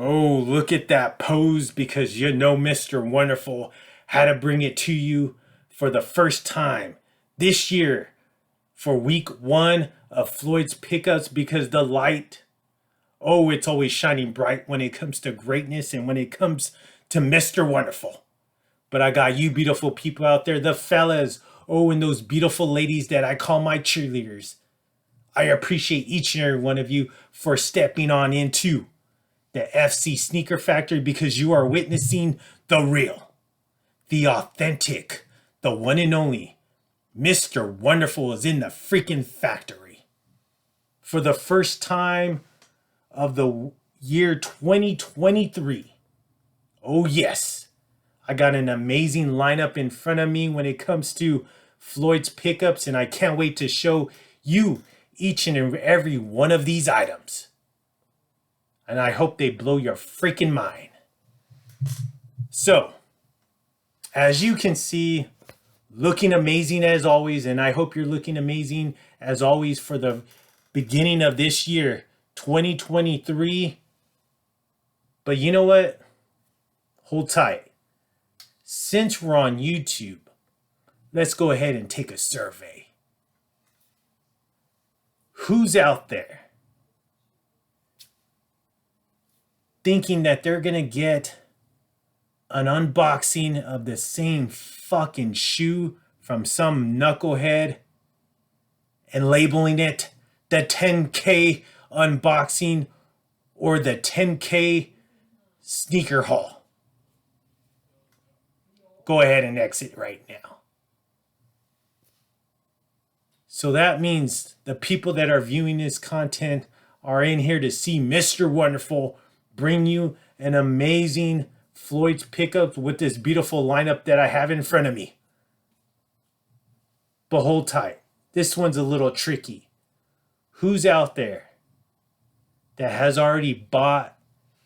Oh, look at that pose, because you know Mr. Wonderful had to bring it to you for the first time this year for week 1 of Floyd's pickups, because the light, oh, it's always shining bright when it comes to greatness and when it comes to Mr. Wonderful. But I got you beautiful people out there, the fellas, oh, and those beautiful ladies that I call my cheerleaders. I appreciate each and every one of you for stepping on into the FC Sneaker Factory, because you are witnessing the real, the authentic, the one and only Mr. Wonderful is in the freaking factory. For the first time of the year 2023. Oh yes, I got an amazing lineup in front of me when it comes to Floyd's pickups, and I can't wait to show you each and every one of these items. And I hope they blow your freaking mind. So, as you can see, looking amazing as always, and I hope you're looking amazing as always for the beginning of this year, 2023. But you know what? Hold tight. Since we're on YouTube, let's go ahead and take a survey. Who's out there thinking that they're gonna get an unboxing of the same fucking shoe from some knucklehead and labeling it the 10K unboxing or the 10K sneaker haul? Go ahead and exit right now. So that means the people that are viewing this content are in here to see Mr. Wonderful bring you an amazing Floyd's pickup with this beautiful lineup that I have in front of me. But hold tight. This one's a little tricky. Who's out there that has already bought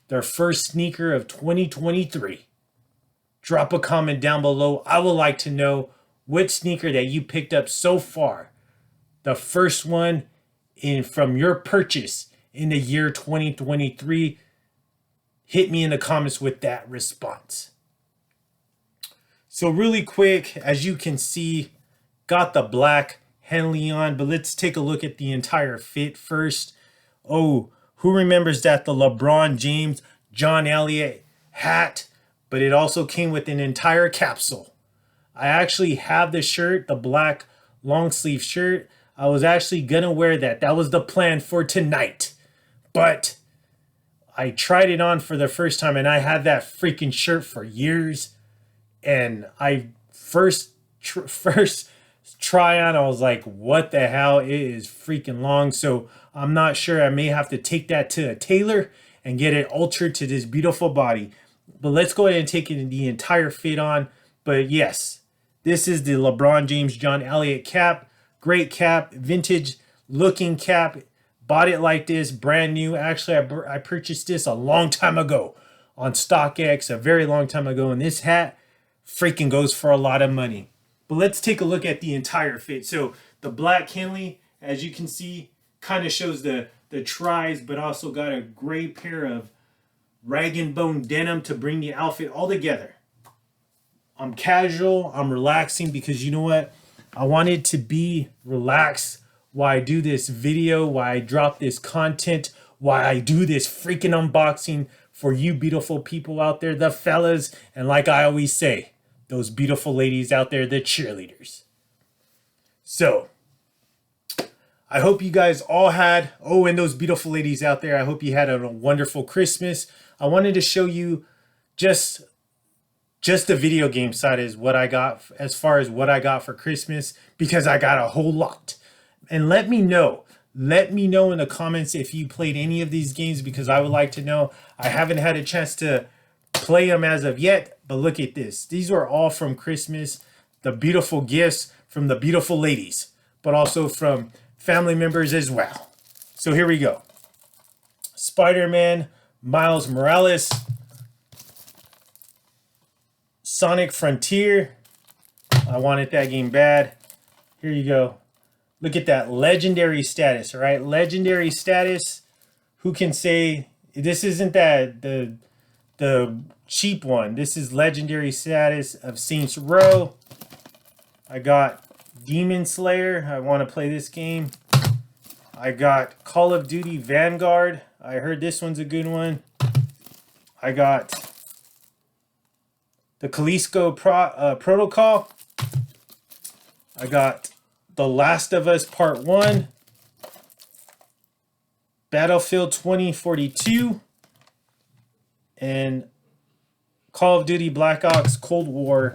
their first sneaker of 2023? Drop a comment down below. I would like to know which sneaker that you picked up so far. The first one from your purchase in the year 2023. Hit me in the comments with that response. So really quick, as you can see, got the black Henley on, but let's take a look at the entire fit first. Oh, who remembers that the LeBron James, John Elliott hat, but it also came with an entire capsule. I actually have the shirt, the black long sleeve shirt. I was actually gonna wear that. That was the plan for tonight. But I tried it on for the first time, and I had that freaking shirt for years. And I first try on, I was like, what the hell? It is freaking long. So I'm not sure. I may have to take that to a tailor and get it altered to this beautiful body. But let's go ahead and take the entire fit on. But yes, this is the LeBron James John Elliott cap. Great cap, vintage looking cap. Bought it like this, brand new. Actually, I purchased this a long time ago on Stockx, a very long time ago. And this hat freaking goes for a lot of money. But let's take a look at the entire fit. So the black Henley, as you can see, kind of shows the tries, but also got a gray pair of rag and bone denim to bring the outfit all together. I'm casual, I'm relaxing, because you know what? I wanted to be relaxed while I do this video, while I drop this content, while I do this freaking unboxing for you beautiful people out there, the fellas, and like I always say, those beautiful ladies out there, the cheerleaders. So, I hope you guys all had, oh, and those beautiful ladies out there, I hope you had a wonderful Christmas. I wanted to show you just the video game side is what I got, as far as what I got for Christmas, because I got a whole lot. And let me know in the comments if you played any of these games, because I would like to know. I haven't had a chance to play them as of yet, but look at this. These were all from Christmas, the beautiful gifts from the beautiful ladies, but also from family members as well. So here we go. Spider-Man, Miles Morales, Sonic Frontier. I wanted that game bad. Here you go. Look at that legendary status, all right? Legendary status. Who can say This isn't the cheap one. This is legendary status of Saints Row. I got Demon Slayer. I want to play this game. I got Call of Duty Vanguard. I heard this one's a good one. I got the Callisto Protocol. I got The Last of Us Part 1. Battlefield 2042. And Call of Duty Black Ops Cold War.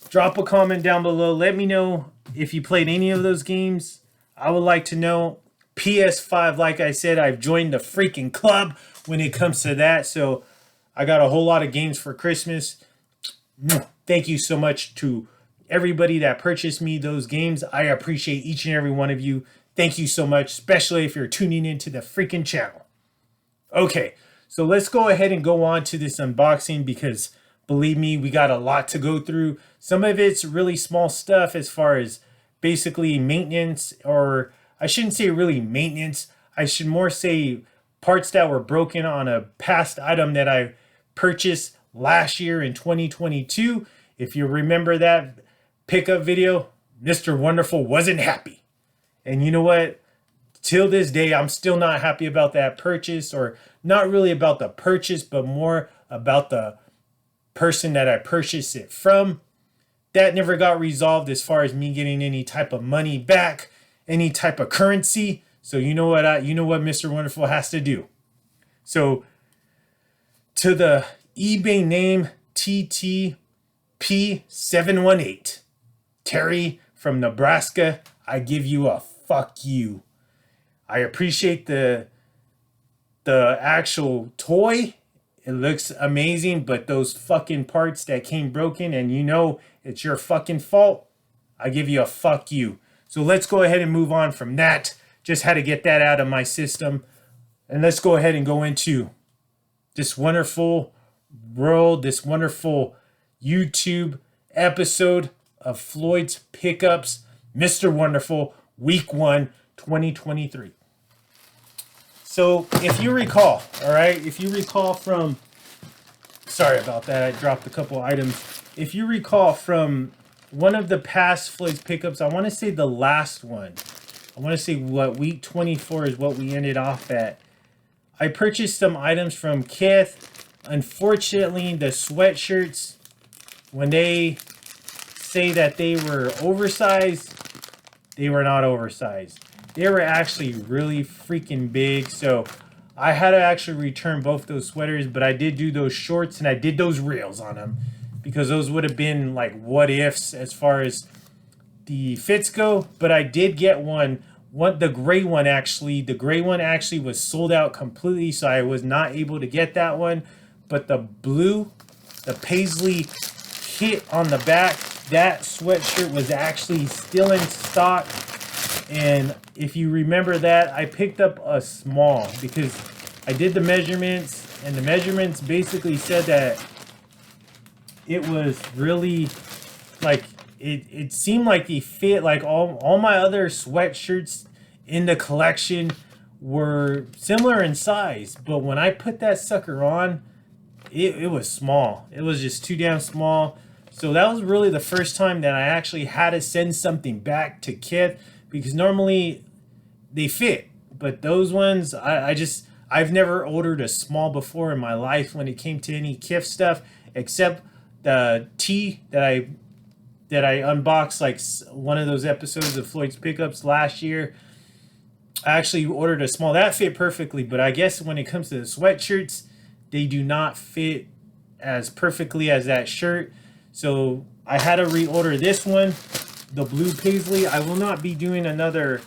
Drop a comment down below. Let me know if you played any of those games. I would like to know. PS5, like I said, I've joined the freaking club when it comes to that. So I got a whole lot of games for Christmas. Thank you so much to everybody that purchased me those games. I appreciate each and every one of you. Thank you so much, especially if you're tuning into the freaking channel. Okay, so let's go ahead and go on to this unboxing because believe me, we got a lot to go through. Some of it's really small stuff as far as basically maintenance, or I shouldn't say really maintenance. I should more say parts that were broken on a past item that I purchased last year in 2022. If you remember that pickup video, Mr. Wonderful wasn't happy. And you know what? Till this day, I'm still not happy about that purchase, or not really about the purchase, but more about the person that I purchased it from. That never got resolved as far as me getting any type of money back, any type of currency. So you know what Mr. Wonderful has to do. So to the eBay name TTP718, Terry from Nebraska, I give you a fuck you. I appreciate the actual toy. It looks amazing, but those fucking parts that came broken and you know it's your fucking fault, I give you a fuck you. So let's go ahead and move on from that. Just had to get that out of my system. And let's go ahead and go into this wonderful world, this wonderful YouTube episode of Floyd's Pickups, Mr. Wonderful, Week 1, 2023. So if you recall, all right, if you recall from, sorry about that, I dropped a couple items. If you recall from one of the past Floyd's Pickups, I want to say the last one, I want to say what, week 24 is what we ended off at. I purchased some items from Kith. Unfortunately, the sweatshirts, when they say that they were oversized, they were not oversized. They were actually really freaking big. So I had to actually return both those sweaters, but I did do those shorts and I did those reels on them because those would have been like what ifs as far as the fits go. But I did get the gray one actually. The gray one actually was sold out completely, so I was not able to get that one. But the blue, the paisley hit on the back, that sweatshirt was actually still in stock. And if you remember that, I picked up a small because I did the measurements, and the measurements basically said that it was really like, it seemed like they fit like all my other sweatshirts in the collection were similar in size. But when I put that sucker on, it was small. It was just too damn small. So that was really the first time that I actually had to send something back to Kith, because normally they fit, but those ones I've never ordered a small before in my life when it came to any Kith stuff, except the tee that I unboxed like one of those episodes of Floyd's Pickups last year. I actually ordered a small that fit perfectly, but I guess when it comes to the sweatshirts, they do not fit as perfectly as that shirt. So I had to reorder this one, the blue paisley. I will not be doing another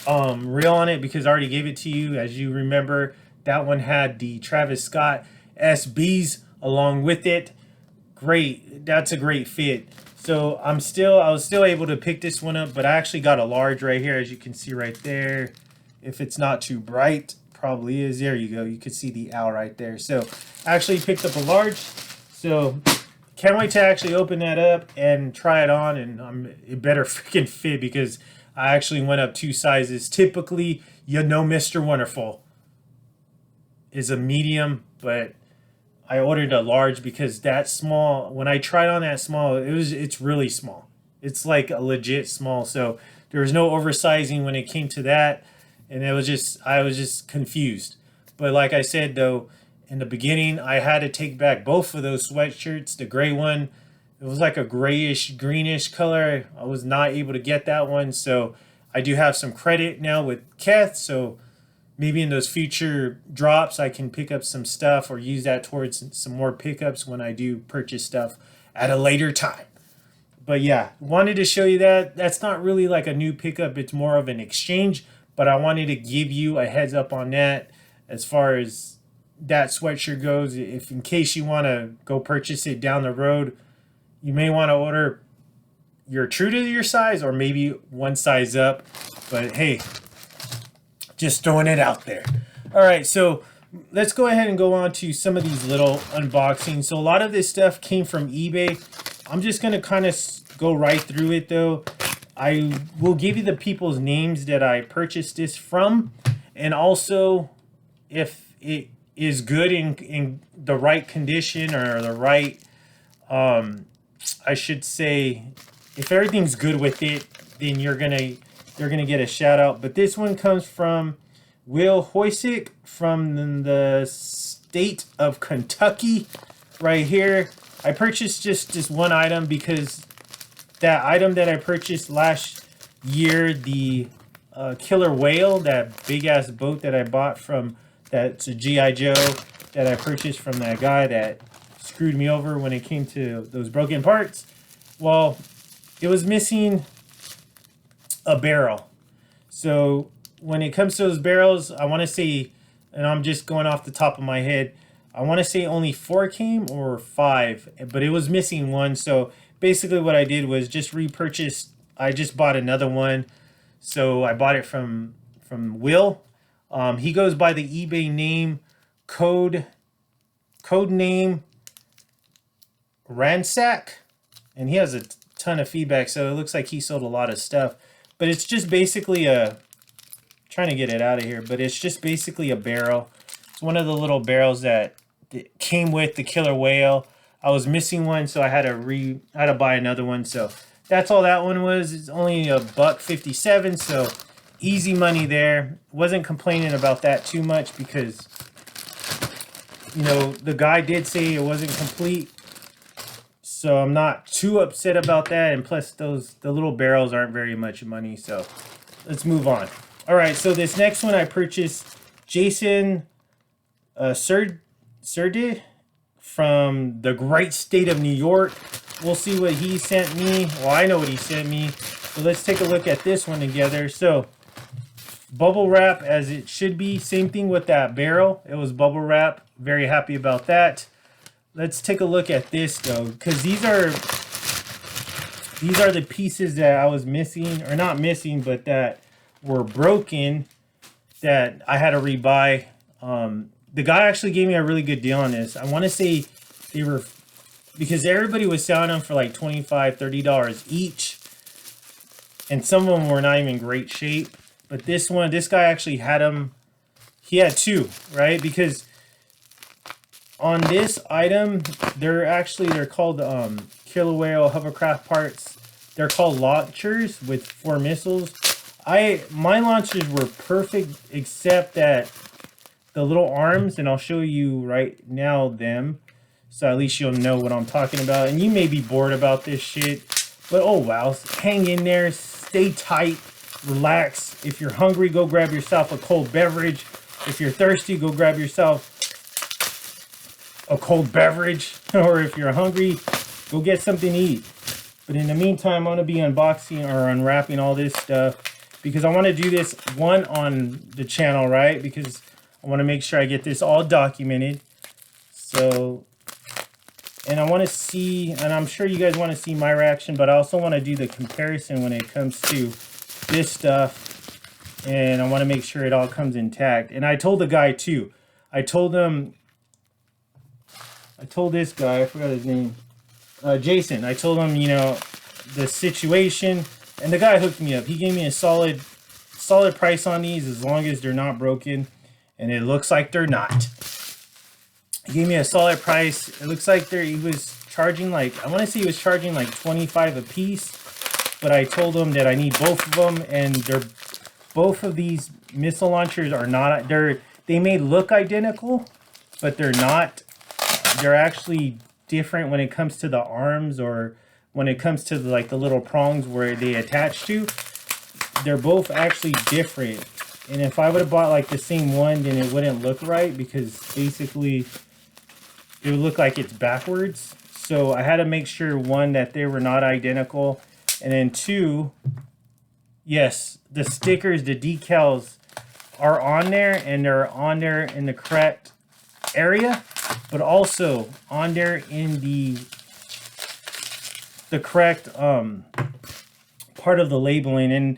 reel on it because I already gave it to you. As you remember, that one had the Travis Scott SBs along with it. Great, that's a great fit. So I was still able to pick this one up, but I actually got a large right here, as you can see right there. If it's not too bright, probably is. There you go. You can see the owl right there. So I actually picked up a large. So can't wait to actually open that up and try it on, and it better freaking fit because I actually went up 2 sizes. Typically, you know, Mr. Wonderful, is a medium, but I ordered a large because that small, when I tried on that small, it's really small. It's like a legit small. So there was no oversizing when it came to that. And I was just confused. But like I said, though, in the beginning, I had to take back both of those sweatshirts. The gray one, it was like a grayish, greenish color. I was not able to get that one. So I do have some credit now with Keth. So maybe in those future drops, I can pick up some stuff or use that towards some more pickups when I do purchase stuff at a later time. But yeah, wanted to show you that. That's not really like a new pickup. It's more of an exchange. But I wanted to give you a heads up on that as far as that sweatshirt goes. If in case you want to go purchase it down the road, you may want to order your true to your size or maybe one size up. But hey, just throwing it out there. All right, so let's go ahead and go on to some of these little unboxings. So a lot of this stuff came from eBay. I'm just going to kind of go right through it though. I will give you the people's names that I purchased this from, and also if it is good in the right condition or the right, I should say, if everything's good with it, then they're gonna get a shout out. But this one comes from Will Hoysick from the state of Kentucky, right here. I purchased just this one item because that item that I purchased last year, the killer whale, that big ass boat that I bought from, that's a G.I. Joe that I purchased from that guy that screwed me over when it came to those broken parts. Well, it was missing a barrel. So when it comes to those barrels, I want to say, and I'm just going off the top of my head, I want to say only 4 came or 5, but it was missing one. So basically what I did was just repurchase. I just bought another one. So I bought it from Will. He goes by the eBay name code name Ransack, and he has a ton of feedback, so it looks like he sold a lot of stuff. But it's just basically trying to get it out of here, but it's just basically a barrel. It's one of the little barrels that came with the killer whale. I was missing one, so I had to buy another one. So that's all that one was. It's only $1.57, so easy money there. Wasn't complaining about that too much because, you know, the guy did say it wasn't complete, so I'm not too upset about that. And plus, the little barrels aren't very much money. So let's move on. All right, so this next one I purchased Jason Surdid from the great state of New York. We'll see what he sent me. Well, I know what he sent me. So let's take a look at this one together. So bubble wrap as it should be. Same thing with that barrel. It was bubble wrap. Very happy about that. Let's take a look at this though, because these are the pieces that I was missing, or not missing, but that were broken that I had to rebuy. The guy actually gave me a really good deal on this. I want to say they were, because everybody was selling them for like $25, $30 each. And some of them were not even in great shape. But this guy actually had them. He had 2, right? Because on this item, they're called killer whale hovercraft parts. They're called launchers with 4 missiles. My launchers were perfect except that the little arms, and I'll show you right now them, so at least you'll know what I'm talking about. And you may be bored about this shit, but oh wow, hang in there, stay tight, relax. If you're hungry, go grab yourself a cold beverage. If you're thirsty, go grab yourself a cold beverage. Or if you're hungry, go get something to eat. But in the meantime, I'm going to be unboxing or unwrapping all this stuff because I want to do this one on the channel, right? Because I want to make sure I get this all documented. So, and I want to see, and I'm sure you guys want to see my reaction, but I also want to do the comparison when it comes to this stuff. And I want to make sure it all comes intact. And I told the guy too. I told this guy, I forgot his name, Jason. I told him, you know, the situation, and the guy hooked me up. He gave me a solid price on these as long as they're not broken. and it looks like they're not. He gave me a solid price. It looks like he was charging like, I want to say he was charging like 25 a piece, but I told him that I need both of them, and both of these missile launchers are not, they may look identical, but they're not. They're actually different when it comes to the arms, or when it comes to like the little prongs where they attach to. They're both actually different. And if I would have bought like the same one, then it wouldn't look right, because basically it would look like it's backwards. So I had to make sure, one, that they were not identical, and then two, yes, the stickers, the decals are on there, and they're on there in the correct area, but also on there in the correct part of the labeling. And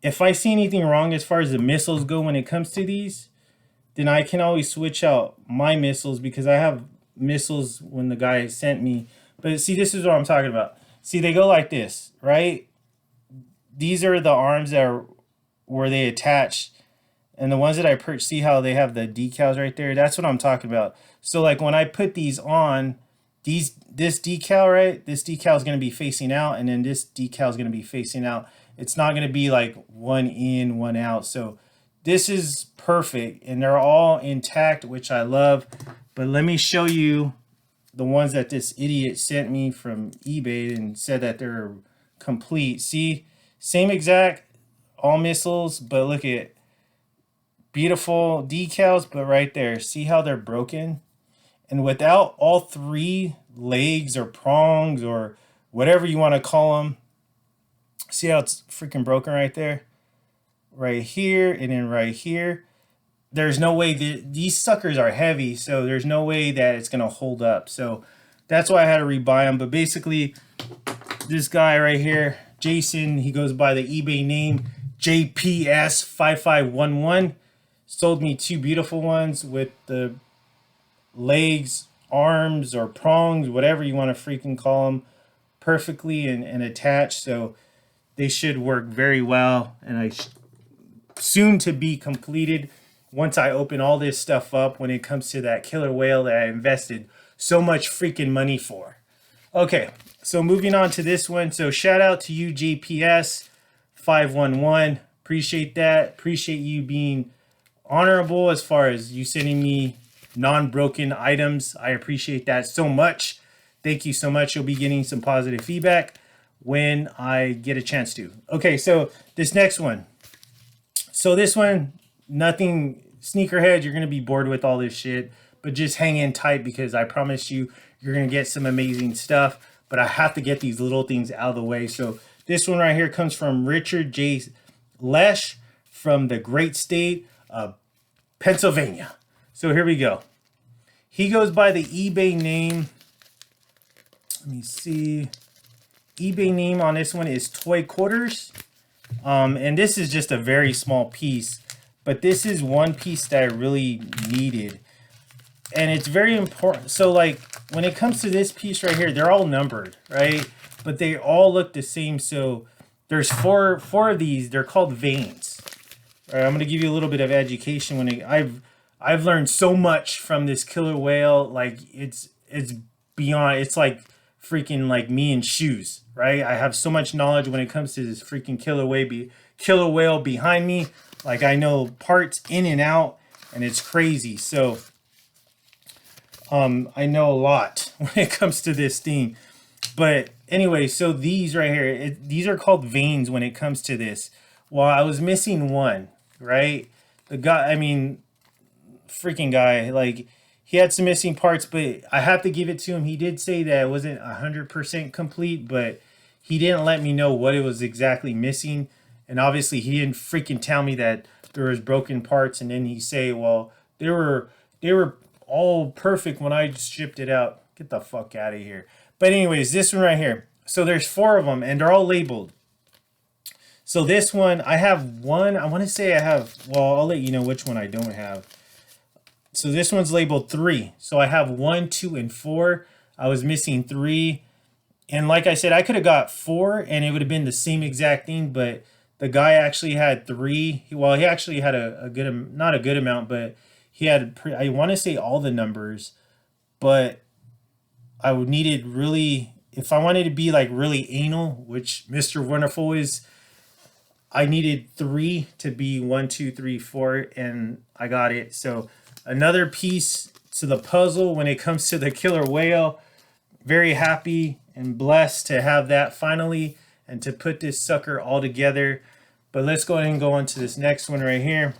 if I see anything wrong as far as the missiles go when it comes to these, then I can always switch out my missiles, because I have missiles when the guy sent me. But see, this is what I'm talking about. See, they go like this, right? These are the arms that are where they attach, and the ones that I purchased, see how they have the decals right there? That's what I'm talking about. So like when I put these on, this decal, right? This decal is going to be facing out, and then this decal is going to be facing out. It's not going to be like one in, one out. So this is perfect, and they're all intact, which I love. But let me show you the ones that this idiot sent me from eBay and said that they're complete. See, same exact, all missiles, but look at beautiful decals, but right there, see how they're broken? And without all three legs or prongs or whatever you want to call them, see how it's freaking broken right there? Right here, and then right here. There's no way that these suckers are heavy, so there's no way that it's gonna hold up. So that's why I had to rebuy them. But basically, this guy right here, Jason, he goes by the eBay name JPS5511, sold me two beautiful ones with the legs, arms, or prongs, whatever you want to freaking call them, perfectly and attached. So they should work very well, and soon to be completed once I open all this stuff up when it comes to that killer whale that I invested so much freaking money for. Okay, so moving on to this one. So shout out to you, JPS511. Appreciate that. Appreciate you being honorable as far as you sending me non-broken items. I appreciate that so much. Thank you so much. You'll be getting some positive feedback when I get a chance to. Okay, so this next one. So this one, nothing, sneakerheads, you're going to be bored with all this shit, but just hang in tight, because I promise you, you're going to get some amazing stuff. But I have to get these little things out of the way. So this one right here comes from Richard J. Lesh from the great state of Pennsylvania. So here we go. He goes by the eBay name. Let me see. eBay name on this one is Toy Quarters. And this is just a very small piece, but this is one piece that I really needed. And it's very important. So like when it comes to this piece right here, they're all numbered, right? But they all look the same. So there's four of these. They're called veins. All right, I'm going to give you a little bit of education. I've learned so much from this killer whale. Like it's beyond, it's like freaking like me and shoes, right? I have so much knowledge when it comes to this freaking killer whale behind me. Like I know parts in and out, and it's crazy. So I know a lot when it comes to this thing. But anyway, so these right here, these are called veins when it comes to this. Well, I was missing one, right? The guy, I mean, freaking guy, like he had some missing parts, but I have to give it to him. He did say that it wasn't 100% complete, but he didn't let me know what it was exactly missing. And obviously he didn't freaking tell me that there was broken parts. And then he say, well, they were all perfect when I shipped it out. Get the fuck out of here. But anyways, this one right here. So there's four of them, and they're all labeled. So this one, I have one. I want to say I have, well, I'll let you know which one I don't have. So this one's labeled 3. So I have 1, 2, and 4. I was missing 3. And like I said, I could have got 4 and it would have been the same exact thing, but the guy actually had 3. Well, he actually had a good, not a good amount, but he had, I want to say all the numbers, but I would needed really, if I wanted to be like really anal, which Mr. Wonderful is, I needed 3 to be 1, 2, 3, 4, and I got it. So another piece to the puzzle when it comes to the killer whale. Very happy and blessed to have that finally and to put this sucker all together. But let's go ahead and go on to this next one right here.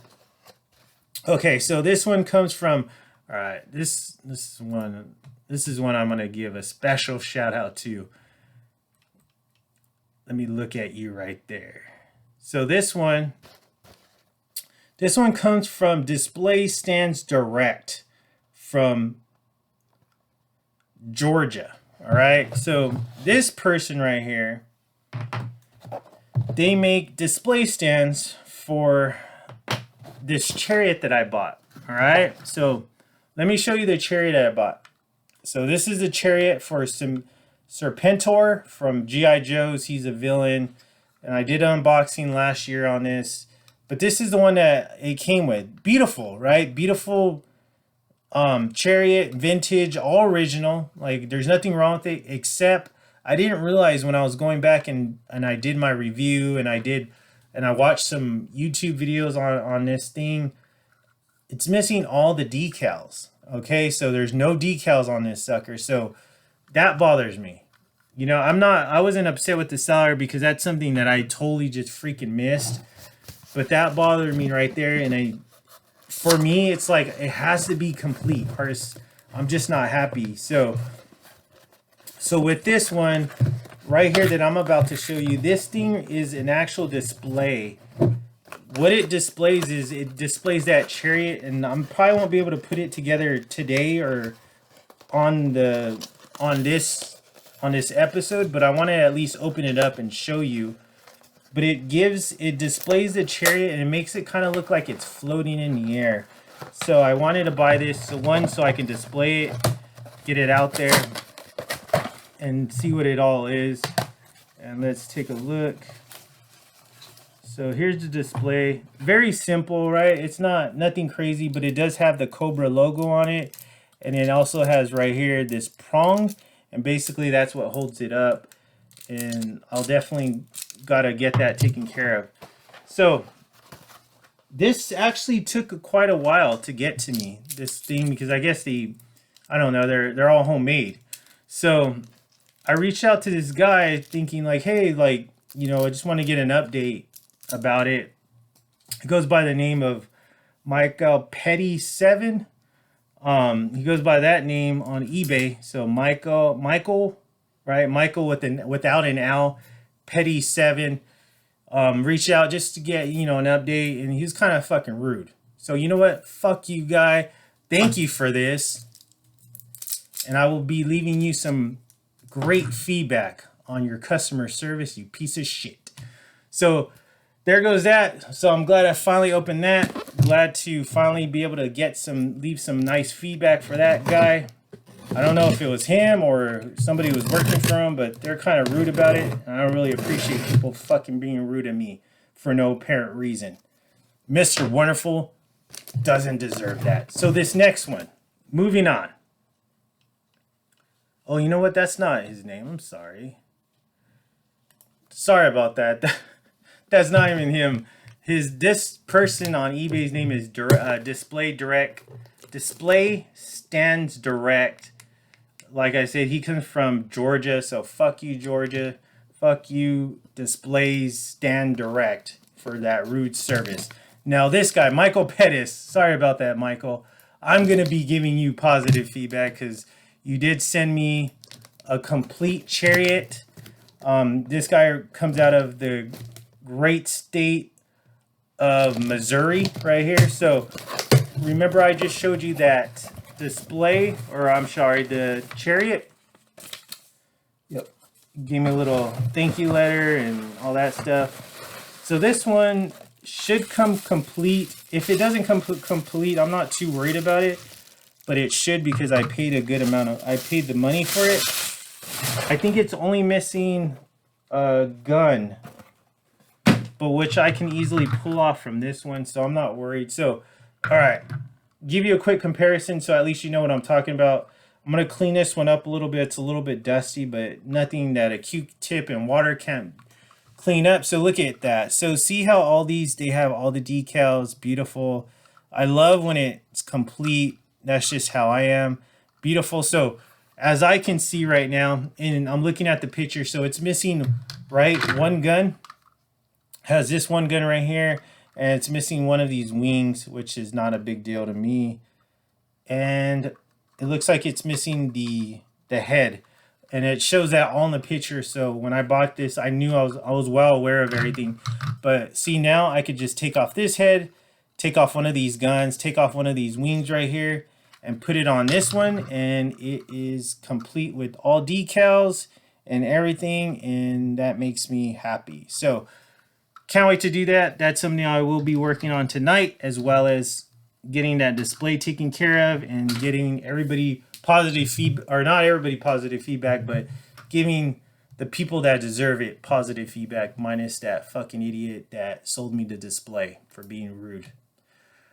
Okay, so this one comes from, all right, this is one I'm gonna give a special shout out to. Let me look at you right there. So this one comes from Display Stands Direct from Georgia. All right, so this person right here, they make display stands for this chariot that I bought. All right, so let me show you the chariot I bought. So this is the chariot for some Serpentor from G.I. Joe's. He's a villain, and I did an unboxing last year on this, but this is the one that it came with. Beautiful, right? Beautiful chariot, vintage, all original. Like, there's nothing wrong with it, except I didn't realize when I was going back and I did my review and I watched some YouTube videos on this thing, it's missing all the decals. Okay, so there's no decals on this sucker, so that bothers me. You know, I wasn't upset with the seller because that's something that I totally just freaking missed, but that bothered me right there. And for me, it's like it has to be complete, or I'm just not happy. So with this one right here that I'm about to show you, this thing is an actual display. What it displays is it displays that chariot, and I probably won't be able to put it together today or on this episode, but I want to at least open it up and show you. But it displays the chariot and it makes it kind of look like it's floating in the air. So I wanted to buy this one so I can display it, get it out there, and see what it all is. And let's take a look. So here's the display. Very simple, right? It's nothing crazy, but it does have the Cobra logo on it. And it also has right here this prong, and basically that's what holds it up. And I'll definitely gotta get that taken care of. So this actually took quite a while to get to me, this thing, because I guess I don't know, they're all homemade. So I reached out to this guy thinking like, hey, like, you know, I just want to get an update about it. It goes by the name of Michael Petty 7. He goes by that name on eBay. So Michael, right? Michael without an L, Petty 7. Reached out just to get, you know, an update, and he was kind of fucking rude. So you know what? Fuck you, guy. Thank you for this. And I will be leaving you some great feedback on your customer service, you piece of shit. So there goes that. So I'm glad I finally opened that. Glad to finally be able to leave some nice feedback for that guy. I don't know if it was him or somebody was working for him, but they're kind of rude about it. And I don't really appreciate people fucking being rude to me for no apparent reason. Mr. Wonderful doesn't deserve that. So this next one, moving on. Oh, you know what? That's not his name. I'm sorry. Sorry about that. That's not even him. This person on eBay's name is Display Stands Direct. Like I said, he comes from Georgia, so fuck you, Georgia. Fuck you, Displays Stand Direct, for that rude service. Now this guy, Michael Pettis. Sorry about that, Michael. I'm gonna be giving you positive feedback because you did send me a complete chariot. This guy comes out of the great state of Missouri right here. So remember I just showed you that display, or I'm sorry, the chariot. Yep. Gave me a little thank you letter and all that stuff. So this one should come complete. If it doesn't come complete, I'm not too worried about it, but it should, because I paid I paid the money for it. I think it's only missing a gun, but which I can easily pull off from this one, so I'm not worried. So, all right, give you a quick comparison so at least you know what I'm talking about. I'm going to clean this one up a little bit. It's a little bit dusty, but nothing that a Q-tip and water can't clean up. So look at that. So see how all these, they have all the decals, beautiful. I love when it's complete. That's just how I am. Beautiful. So as I can see right now, and I'm looking at the picture, so it's missing, right, one gun. Has this one gun right here, and it's missing one of these wings, which is not a big deal to me. And it looks like it's missing the head, and it shows that all in the picture. So when I bought this, I knew I was well aware of everything. But see, now I could just take off this head, take off one of these guns, take off one of these wings right here, and put it on this one, and it is complete with all decals and everything, and that makes me happy. So can't wait to do that. That's something I will be working on tonight, as well as getting that display taken care of and getting everybody positive feedback, or not everybody positive feedback, but giving the people that deserve it positive feedback, minus that fucking idiot that sold me the display for being rude.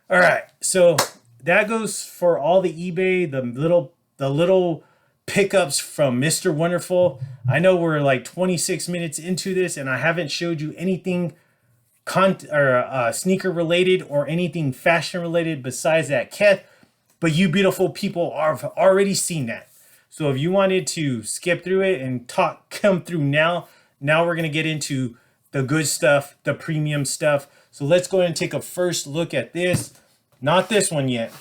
All right, so that goes for all the eBay, the little pickups from Mr. Wonderful. I know we're like 26 minutes into this, and I haven't showed you anything sneaker related or anything fashion related besides that cat, but you beautiful people have already seen that. So if you wanted to skip through it and come through now we're gonna get into the good stuff, the premium stuff. So let's go ahead and take a first look at this. Not this one yet,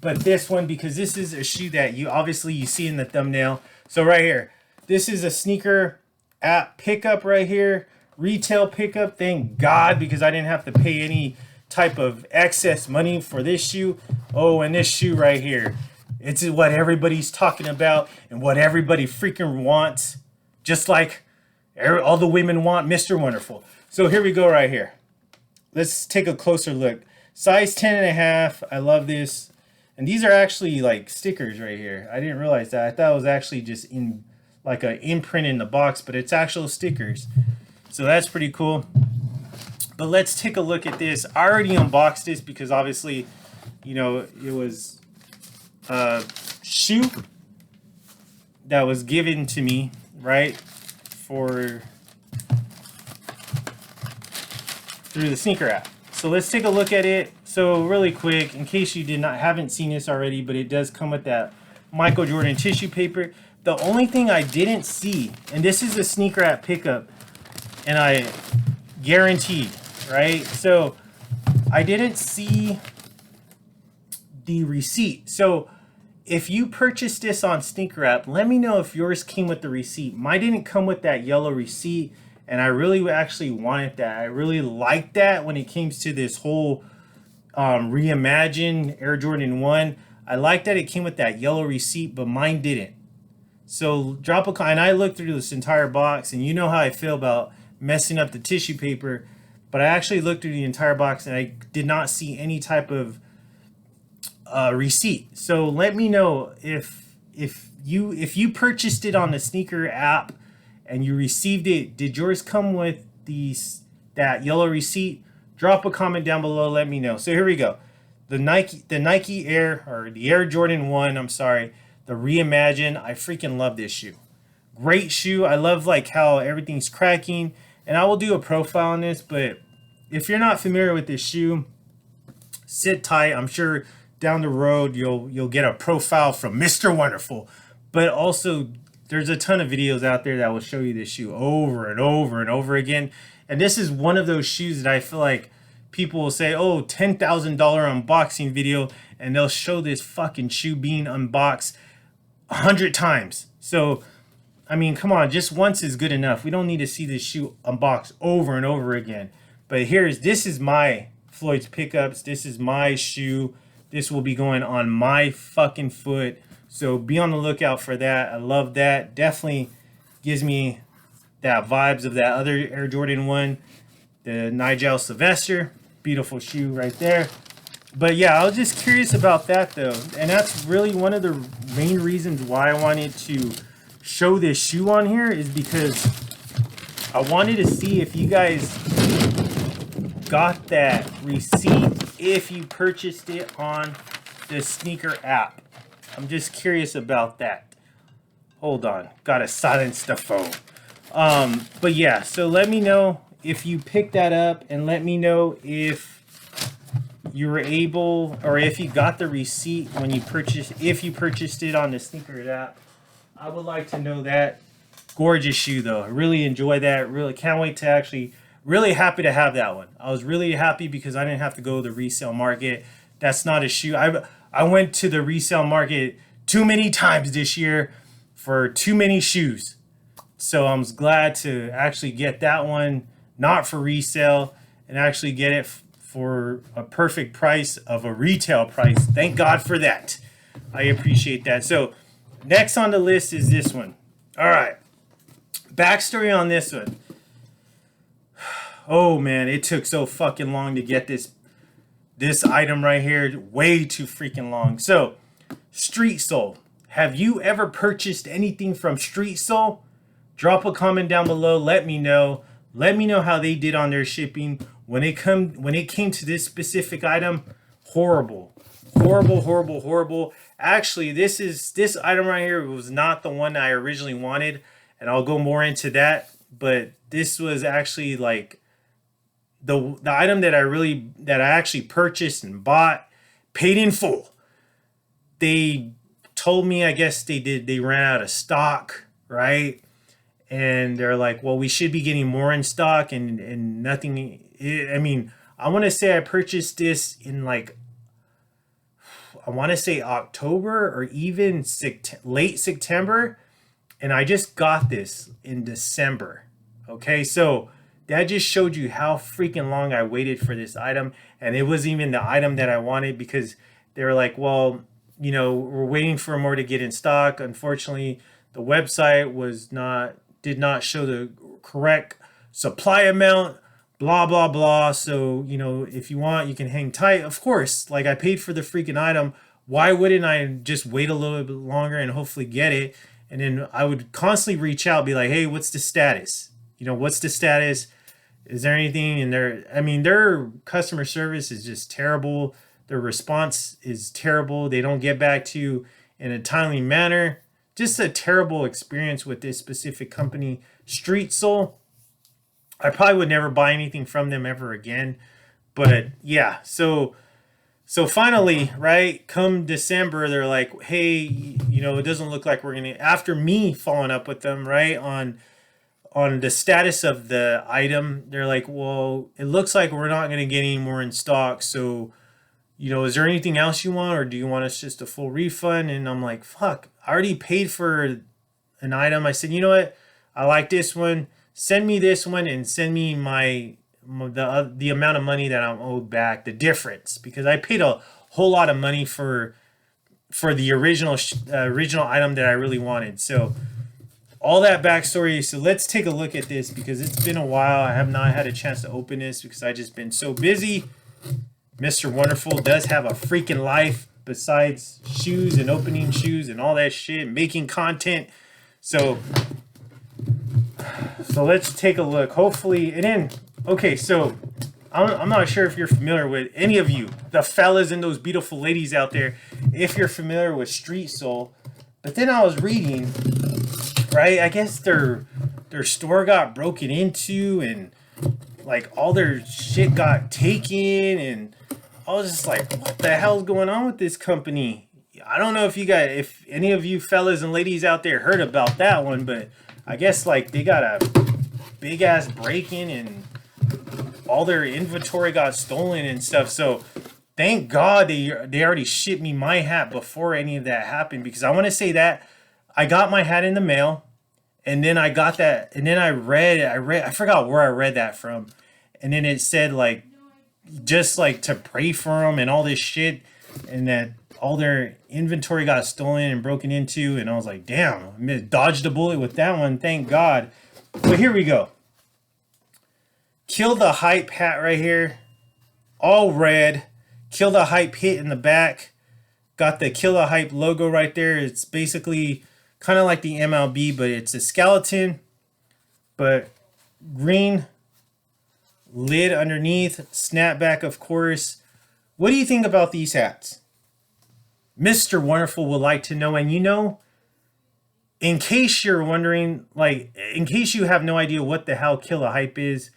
but this one, because this is a shoe that you see in the thumbnail. So right here, this is a Sneakerapp pickup right here, retail pickup. Thank God, because I didn't have to pay any type of excess money for this shoe. Oh, and this shoe right here, it's what everybody's talking about and what everybody freaking wants, just like all the women want Mr. Wonderful. So here we go right here. Let's take a closer look. Size 10.5. I love this. And these are actually like stickers right here. I didn't realize that. I thought it was actually just in like an imprint in the box, but it's actual stickers. So that's pretty cool. But let's take a look at this. I already unboxed this because obviously, you know, it was a shoe that was given to me, right, through the Sneakerapp. So let's take a look at it. So really quick, in case you haven't seen this already, but it does come with that Michael Jordan tissue paper. The only thing I didn't see, and this is a Sneakerapp pickup, and I guaranteed, right? So I didn't see the receipt. So if you purchased this on Sneakerapp, let me know if yours came with the receipt. Mine didn't come with that yellow receipt, and I really actually wanted that. I really liked that when it came to this whole reimagined Air Jordan 1. I liked that it came with that yellow receipt, but mine didn't. So drop a comment. And I looked through this entire box, and you know how I feel about messing up the tissue paper, but I actually looked through the entire box and I did not see any type of receipt. So let me know if you purchased it on the Sneakerapp and you received it. Did yours come with that yellow receipt? Drop a comment down below. Let me know. So here we go. The Nike Air, or the Air Jordan 1. I'm sorry. The Reimagine. I freaking love this shoe. Great shoe. I love like how everything's cracking. And I will do a profile on this, but if you're not familiar with this shoe, sit tight. I'm sure down the road you'll get a profile from Mr. Wonderful. But also, there's a ton of videos out there that will show you this shoe over and over and over again. And this is one of those shoes that I feel like people will say, oh, $10,000 unboxing video, and they'll show this fucking shoe being unboxed 100 times. So, I mean, come on, just once is good enough. We don't need to see this shoe unboxed over and over again. But this is my Floyd's pickups. This is my shoe. This will be going on my fucking foot. So be on the lookout for that. I love that. Definitely gives me that vibes of that other Air Jordan 1, the Nigel Sylvester. Beautiful shoe right there. But yeah, I was just curious about that though. And that's really one of the main reasons why I wanted to show this shoe on here, is because I wanted to see if you guys got that receipt if you purchased it on the Sneakerapp. I'm just curious about that. Hold on, gotta silence the phone. But yeah, so let me know if you picked that up, and let me know if you were able, or if you got the receipt when you purchased, if you purchased it on the Sneakerapp. I would like to know that. Gorgeous shoe though. I really enjoy that. Really can't wait to actually, really happy to have that one. I was really happy because I didn't have to go to the resale market. That's not a shoe. I went to the resale market too many times this year for too many shoes. So I'm glad to actually get that one, not for resale, and actually get it for a perfect price of a retail price. Thank God for that. I appreciate that. So next on the list is this one. All right. Backstory on this one. Oh man, it took so fucking long to get this item right here. Way too freaking long. So, Street Soul. Have you ever purchased anything from Street Soul? Drop a comment down below. Let me know. Let me know how they did on their shipping. When it came to this specific item, horrible. Horrible. Actually, this item right here was not the one I originally wanted, and I'll go more into that. But this was actually like the item that I actually purchased and bought, paid in full. They told me, I guess they ran out of stock, right? And they're like, well, we should be getting more in stock, and nothing. I mean, I want to say I purchased this in like, I want to say October or even late September, and I just got this in December. Okay, so that just showed you how freaking long I waited for this item, and it wasn't even the item that I wanted, because they were like, well, you know, we're waiting for more to get in stock. Unfortunately, the website did not show the correct supply amount, blah blah blah. So, you know, if you want, you can hang tight. Of course, like, I paid for the freaking item. Why wouldn't I just wait a little bit longer and hopefully get it? And then I would constantly reach out, be like, hey, what's the status? You know, what's the status? Is there anything? And their customer service is just terrible. Their response is terrible. They don't get back to you in a timely manner. Just a terrible experience with this specific company, Street Soul. I probably would never buy anything from them ever again. But yeah, so finally, right, come December, they're like, hey, you know, it doesn't look like we're gonna, after me following up with them, right, on the status of the item, they're like, well, it looks like we're not gonna get any more in stock. So, you know, is there anything else you want, or do you want us just a full refund? And I'm like, fuck, I already paid for an item. I said, you know what? I like this one. Send me this one, and send me the amount of money that I'm owed back, the difference, because I paid a whole lot of money for the original item that I really wanted. So all that backstory. So let's take a look at this, because it's been a while. I have not had a chance to open this because I just been so busy. Mr. Wonderful does have a freaking life besides shoes and opening shoes and all that shit, making content. So let's take a look. Hopefully, and then, okay, so I'm not sure if you're familiar with, any of you, the fellas and those beautiful ladies out there, if you're familiar with Street Soul. But then I was reading, right, I guess their store got broken into, and like all their shit got taken, and I was just like, what the hell's going on with this company? I don't know if any of you fellas and ladies out there heard about that one, but I guess like they got a big ass break-in, and all their inventory got stolen and stuff. So thank God they already shipped me my hat before any of that happened, because I want to say that I got my hat in the mail, and then I got that, and then I forgot where I read that from, and then it said like, just like to pray for them and all this shit, and that all their inventory got stolen and broken into, and I was like, damn, I dodged a bullet with that one, thank God. But here we go. Kill the Hype hat right here, all red. Kill the Hype hit in the back. Got the Kill the Hype logo right there. It's basically kind of like the MLB, but it's a skeleton, but green lid underneath, snapback, of course. What do you think about these hats? Mr. Wonderful would like to know. And you know, in case you're wondering, like, in case you have no idea what the hell Killer Hype is,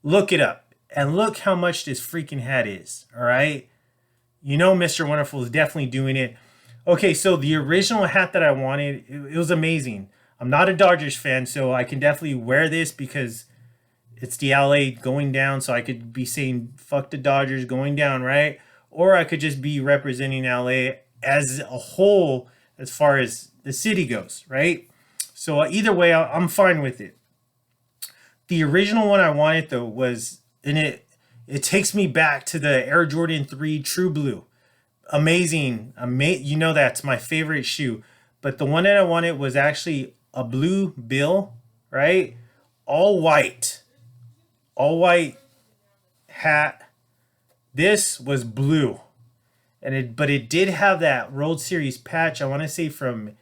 look it up. And look how much this freaking hat is, all right? You know Mr. Wonderful is definitely doing it. Okay, so the original hat that I wanted, it was amazing. I'm not a Dodgers fan, so I can definitely wear this because it's the LA going down, so I could be saying fuck the Dodgers going down, right? Or I could just be representing LA as a whole as far as the city goes, right? So either way, I'm fine with it. The original one I wanted though was, and it takes me back to the Air Jordan 3 True Blue. Amazing. You know that's my favorite shoe. But the one that I wanted was actually a blue bill, right? All white hat. This was blue. But it did have that World Series patch. I want to say from,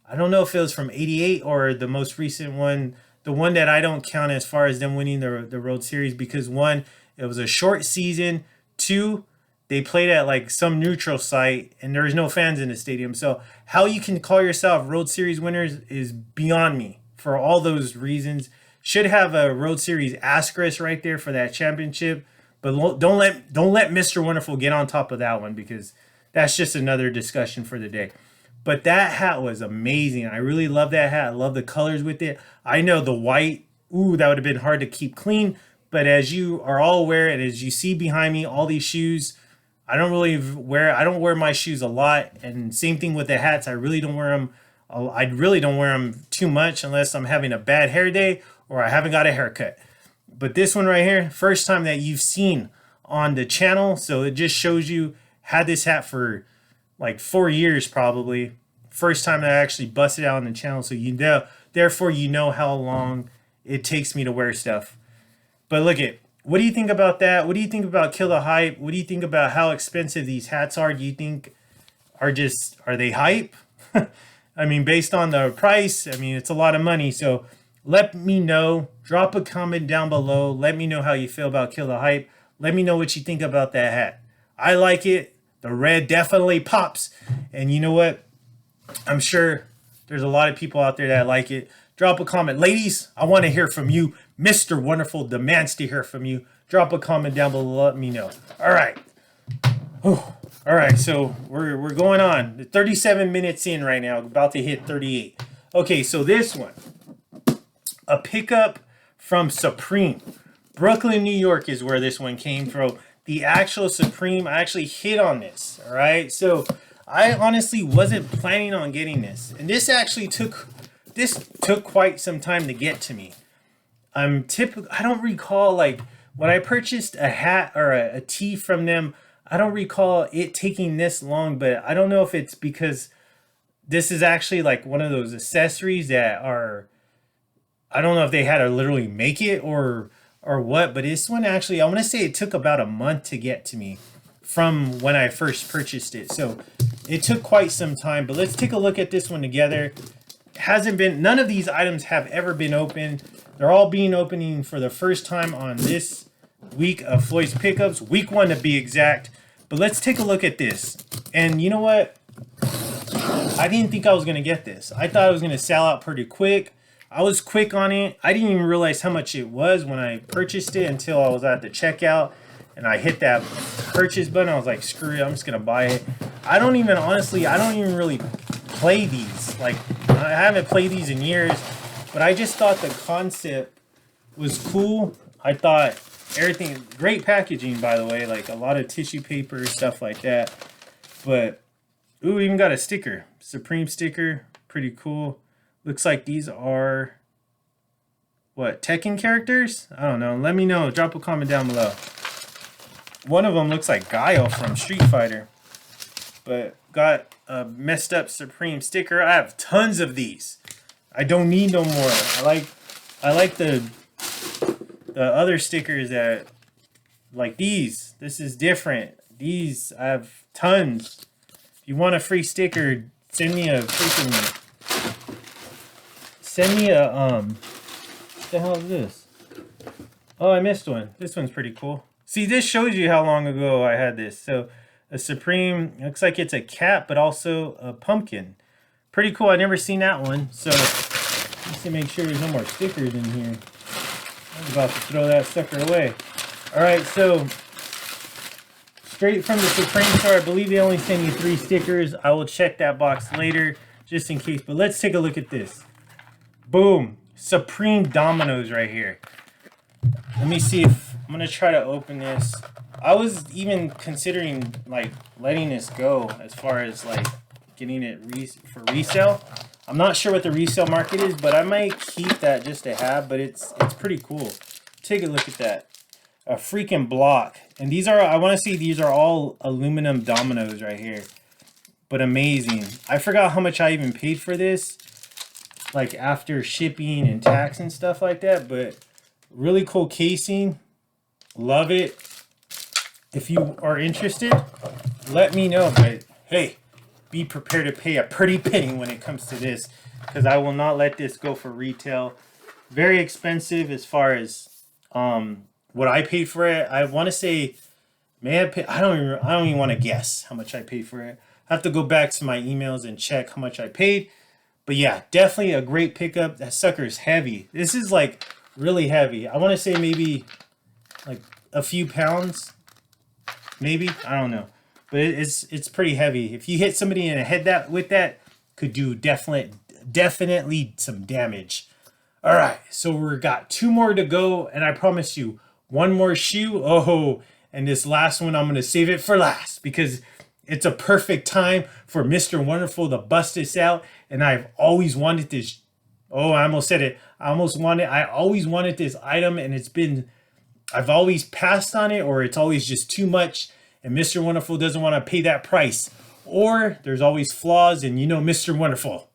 I don't know if it was from 88 or the most recent one, the one that I don't count as far as them winning the World Series, because one, it was a short season. Two, they played at like some neutral site and there was no fans in the stadium. So how you can call yourself World Series winners is beyond me for all those reasons. Should have a World Series asterisk right there for that championship. But don't let Mr. Wonderful get on top of that one, because that's just another discussion for the day. But that hat was amazing. I really love that hat. I love the colors with it. I know the white, ooh, that would have been hard to keep clean. But as you are all aware, and as you see behind me, all these shoes, I don't wear my shoes a lot. And same thing with the hats. I really don't wear them. I really don't wear them too much unless I'm having a bad hair day or I haven't got a haircut. But this one right here, first time that you've seen on the channel. So it just shows you, had this hat for like 4 years probably. First time that I actually busted out on the channel. So you know, therefore you know how long it takes me to wear stuff. But look at, what do you think about that? What do you think about Killer Hype? What do you think about how expensive these hats are? Do you think are they hype? I mean, based on the price, I mean, it's a lot of money. So let me know. Drop a comment down below. Let me know how you feel about Killer Hype. Let me know what you think about that hat. I like it. The red definitely pops. And you know what? I'm sure there's a lot of people out there that like it. Drop a comment. Ladies, I want to hear from you. Mr. Wonderful demands to hear from you. Drop a comment down below. Let me know. All right. Whew. All right, so we're going on. 37 minutes in right now. About to hit 38. Okay, so this one. A pickup from Supreme. Brooklyn, New York is where this one came from. The actual Supreme, I actually hit on this, all right? So I honestly wasn't planning on getting this. And this actually took quite some time to get to me. I don't recall, like, when I purchased a hat or a tee from them, I don't recall it taking this long, but I don't know if it's because this is actually like one of those accessories that are, I don't know if they had to literally make it or what, but this one actually, I want to say it took about a month to get to me from when I first purchased it. So it took quite some time, but let's take a look at this one together. None of these items have ever been opened. They're all being opening for the first time on this week of Floyd's Pickups, week 1 to be exact. But let's take a look at this. And you know what? I didn't think I was going to get this. I thought I was going to sell out pretty quick. I was quick on it. I didn't even realize how much it was when I purchased it until I was at the checkout and I hit that purchase button. I was like, screw it, I'm just going to buy it. I don't even really play these. Like, I haven't played these in years, but I just thought the concept was cool. I thought everything, great packaging, by the way, like a lot of tissue paper, stuff like that. But, ooh, even got a sticker, Supreme sticker, pretty cool. Looks like these are, what, Tekken characters? I don't know. Let me know. Drop a comment down below. One of them looks like Guile from Street Fighter. But got a messed up Supreme sticker. I have tons of these. I don't need no more. I like the other stickers that, like these. This is different. These, I have tons. If you want a free sticker, send me a freaking... what the hell is this? Oh, I missed one. This one's pretty cool. See, this shows you how long ago I had this. So a Supreme, looks like it's a cat, but also a pumpkin. Pretty cool. I never seen that one. So let's see, make sure there's no more stickers in here. I was about to throw that sucker away. All right, so straight from the Supreme store, I believe they only send you 3 stickers. I will check that box later just in case. But let's take a look at this. Boom. Supreme dominoes right here. Let me see if I'm going to try to open this. I was even considering like letting this go as far as like getting it for resale. I'm not sure what the resale market is, but I might keep that just to have, but it's pretty cool. Take a look at that. A freaking block. And these are, I want to say these are all aluminum dominoes right here. But amazing. I forgot how much I even paid for this, like after shipping and tax and stuff like that, but really cool casing. Love it. If you are interested, let me know. But hey, be prepared to pay a pretty penny when it comes to this, because I will not let this go for retail. Very expensive as far as what I paid for it. I want to say, I don't even want to guess how much I paid for it. I have to go back to my emails and check how much I paid. But yeah, definitely a great pickup. That sucker is heavy. This is like really heavy. I want to say maybe like a few pounds, maybe. I don't know, but it's pretty heavy. If you hit somebody in the head with that, could do definitely some damage. All right, so we got 2 more to go, and I promise you, 1 more shoe. Oh, and this last one, I'm gonna save it for last because it's a perfect time for Mr. Wonderful to bust this out. And I've always wanted this. Oh, I almost said it. I always wanted this item, and I've always passed on it, or it's always just too much. And Mr. Wonderful doesn't want to pay that price. Or there's always flaws, and you know Mr. Wonderful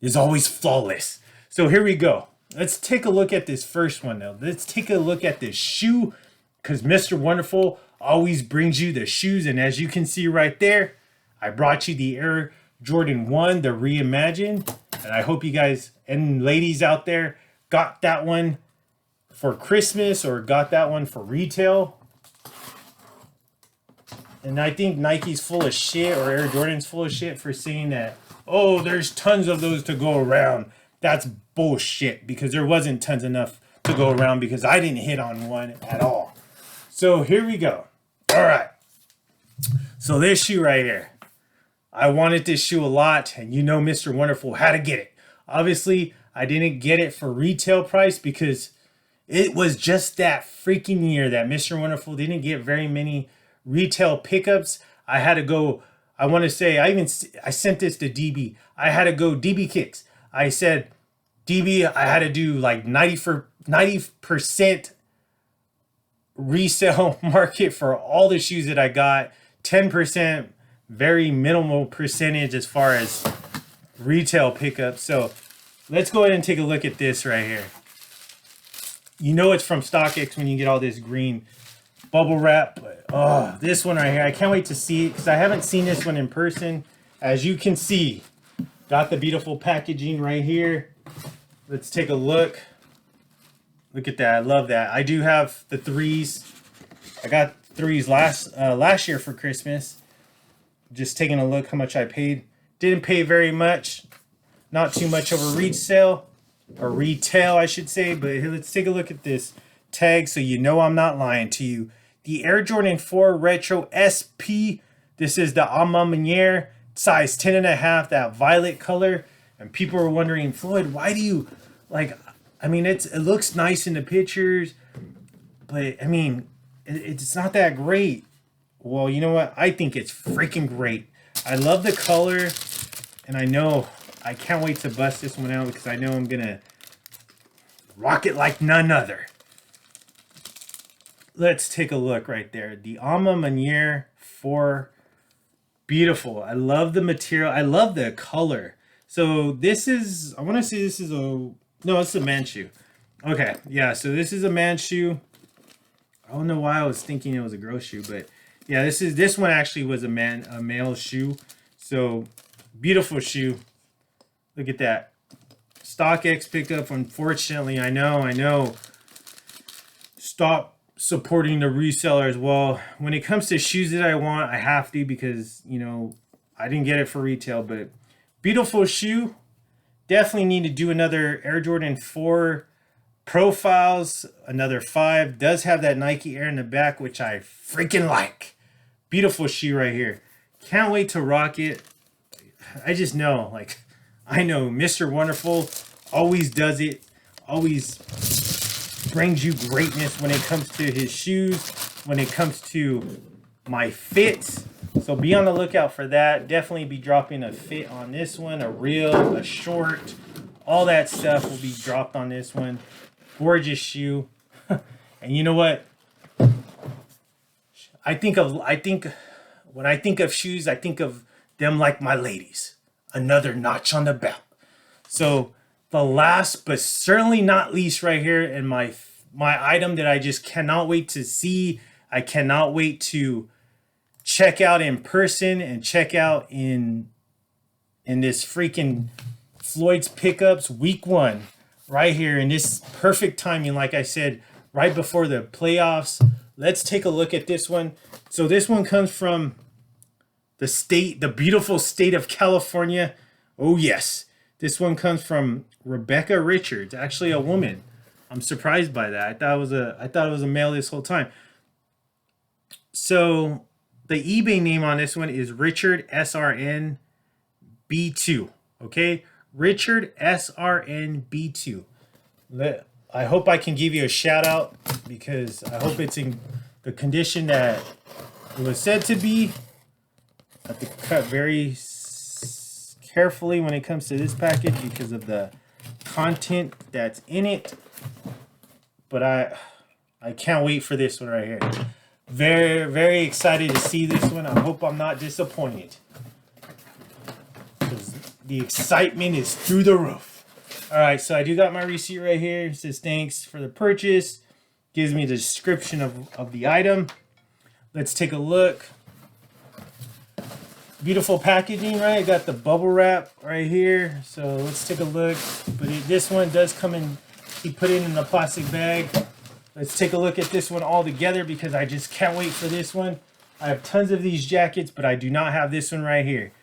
is always flawless. So here we go. Let's take a look at this first one though. Let's take a look at this shoe, because Mr. Wonderful always brings you the shoes. And as you can see right there, I brought you the Air Jordan 1, the reimagined. And I hope you guys and ladies out there got that one for Christmas or got that one for retail. And I think Nike's full of shit, or Air Jordan's full of shit for saying that, oh, there's tons of those to go around. That's bullshit, because there wasn't tons enough to go around, because I didn't hit on one at all. So here we go. All right. So this shoe right here. I wanted this shoe a lot, and you know Mr. Wonderful had to get it. Obviously, I didn't get it for retail price because it was just that freaking year that Mr. Wonderful didn't get very many retail pickups. I had to go, I want to say, I sent this to DB. I had to go DB Kicks. I said, DB, I had to do like 90% resale market for all the shoes that I got. 10%, very minimal percentage as far as retail pickups. So let's go ahead and take a look at this right here. You know it's from Stockx when you get all this green bubble wrap. But, oh, this one right here, I can't wait to see it because I haven't seen this one in person. As you can see, got the beautiful packaging right here. Let's take a look. Look at that. I love that. I do have the 3s. I got 3s last year for Christmas. Just taking a look how much I paid. Didn't pay very much. Not too much over resale. Or retail, I should say. But here, let's take a look at this tag so you know I'm not lying to you. The Air Jordan 4 Retro SP. This is the Alma Maniere. Size 10.5. That violet color. And people are wondering, Floyd, why do you... Like, I mean, it looks nice in the pictures. But, I mean, it's not that great. Well, you know what? I think it's freaking great. I love the color. And I know... I can't wait to bust this one out because I know I'm going to rock it like none other. Let's take a look right there. The Alma Maniere 4. Beautiful. I love the material. I love the color. So this is, I want to say this is a, no, it's a man shoe. Okay. Yeah. So this is a man shoe. I don't know why I was thinking it was a girl shoe, but yeah, this one actually was a male shoe. So beautiful shoe. Look at that. Stockx pickup. Unfortunately, I know. stop supporting the reseller as well. When it comes to shoes that I want, I have to, because, you know, I didn't get it for retail, but beautiful shoe. Definitely need to do another Air Jordan 4 profiles, another 5. Does have that Nike Air in the back, which I freaking like. Beautiful shoe right here. Can't wait to rock it. I just know, like, I know Mr. Wonderful always does it, always brings you greatness when it comes to his shoes, when it comes to my fits. So be on the lookout for that. Definitely be dropping a fit on this one, a reel, a short, all that stuff will be dropped on this one. Gorgeous shoe. And you know what? I think when I think of shoes, I think of them like my ladies. Another notch on the belt. So the last but certainly not least right here, and my item that I just cannot wait to see, I cannot wait to check out in person and check out in this freaking Floyd's Pickups week 1 right here in this perfect timing, like I said, right before the playoffs. Let's take a look at this one. So this one comes from the beautiful state of California. Oh yes, this one comes from Rebecca Richards, actually a woman. I'm surprised by that. I thought it was a male this whole time. So the eBay name on this one is Richard SRN B2. Okay, Richard SRN B2. I hope I can give you a shout out, because I hope it's in the condition that it was said to be. I have to cut very carefully when it comes to this package because of the content that's in it. But I can't wait for this one right here. Very, very excited to see this one. I hope I'm not disappointed, because the excitement is through the roof. All right, so I do got my receipt right here. It says thanks for the purchase. Gives me the description of the item. Let's take a look. Beautiful packaging, right? Got the bubble wrap right here. So let's take a look. But this one does come in, he put it in a plastic bag. Let's take a look at this one all together, because I just can't wait for this one. I have tons of these jackets, but I do not have this one right here.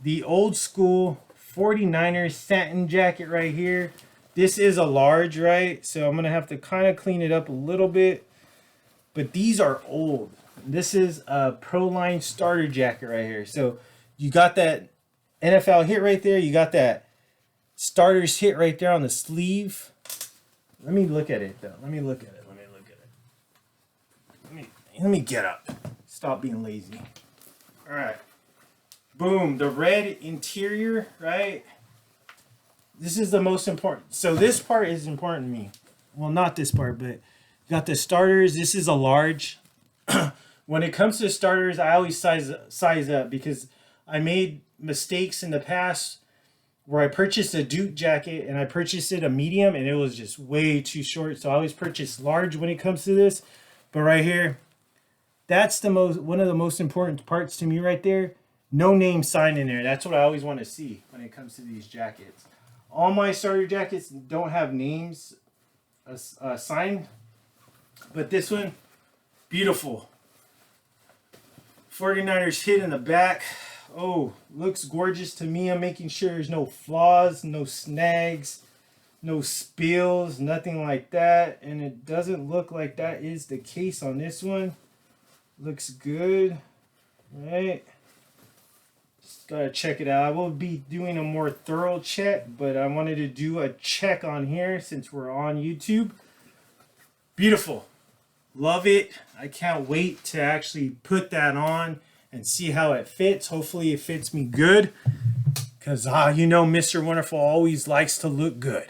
The old school 49ers satin jacket right here. This is a large, right? So I'm going to have to kind of clean it up a little bit. But these are old. This is a Pro Line starter jacket right here. So you got that NFL hit right there. You got that starters hit right there on the sleeve. Let me look at it, though. Let me look at it. Let me get up. Stop being lazy. All right. Boom. The red interior, right? This is the most important. So this part is important to me. Well, not this part, but you got the starters. This is a large. When it comes to starters, I always size up, because I made mistakes in the past where I purchased a Duke jacket and I purchased it a medium and it was just way too short. So I always purchase large when it comes to this. But right here, that's one of the most important parts to me right there. No name sign in there. That's what I always want to see when it comes to these jackets. All my starter jackets don't have names signed, but this one, beautiful. 49ers hit in the back. Oh, looks gorgeous to me. I'm making sure there's no flaws, no snags, no spills, nothing like that. And it doesn't look like that is the case on this one. Looks good, right? Just gotta check it out. I will be doing a more thorough check, but I wanted to do a check on here since we're on YouTube. Beautiful. Love it. I can't wait to actually put that on and see how it fits. Hopefully it fits me good, because you know Mr. Wonderful always likes to look good.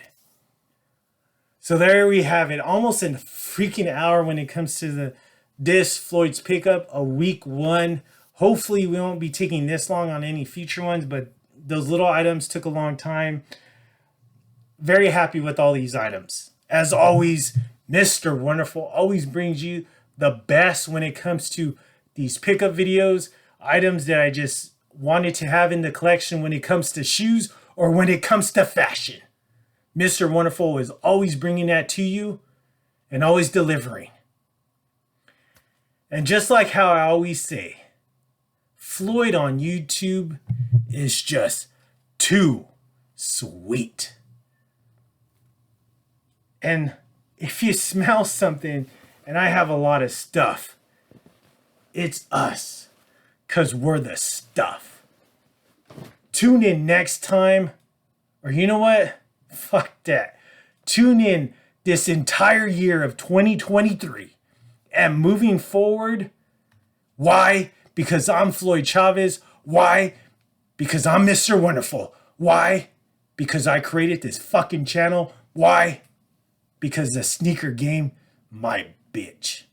So there we have it. Almost a freaking hour when it comes to this Floyd's Pickup, a week 1. Hopefully we won't be taking this long on any future ones, but those little items took a long time. Very happy with all these items. As always, Mr. Wonderful always brings you the best when it comes to these pickup videos, items that I just wanted to have in the collection when it comes to shoes or when it comes to fashion. Mr. Wonderful is always bringing that to you. and always delivering. And just like how I always say, Floyd on YouTube is just too sweet. And if you smell something, and I have a lot of stuff, it's us, 'cause we're the stuff. Tune in next time, or you know what? Fuck that. Tune in this entire year of 2023 and moving forward. Why? Because I'm Floyd CHAVEZ. Why? Because I'm Mr. Wonderful. Why? Because I created this fucking channel. Why? Because the sneaker game, my bitch.